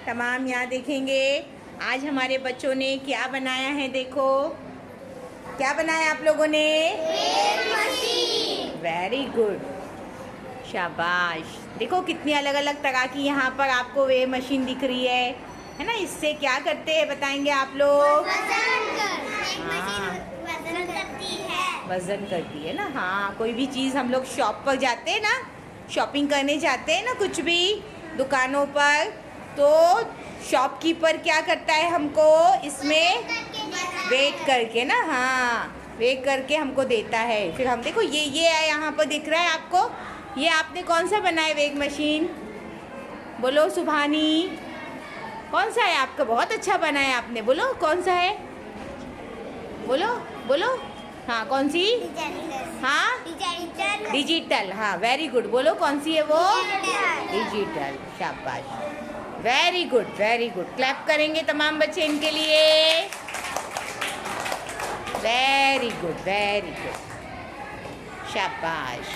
तमाम यहाँ देखेंगे। आज हमारे बच्चों ने क्या बनाया है, देखो क्या बनाया आप लोगों ने। वेरी गुड, शाबाश। देखो कितनी अलग अलग तरह की यहाँ पर आपको वे मशीन दिख रही है ना। इससे क्या करते हैं बताएंगे आप लोग। वजन करती है ना। हाँ, कोई भी चीज़ हम लोग शॉप पर जाते हैं ना, शॉपिंग करने जाते हैं ना, कुछ भी दुकानों पर, तो शॉपकीपर क्या करता है, हमको इसमें वेट करके ना, हाँ वेट करके हमको देता है। फिर हम देखो ये है यहाँ पर दिख रहा है आपको। ये आपने कौन सा बनाया वेग मशीन, बोलो सुभानी, कौन सा है आपका। बहुत अच्छा बनाया आपने, बोलो कौन सा है, बोलो बोलो। हाँ कौन सी, हाँ डिजिटल, हाँ वेरी गुड। बोलो कौन सी है वो, डिजिटल। शाबाश, very good very good. Clap करेंगे तमाम बच्चे इनके लिए। वेरी गुड, शाबाश।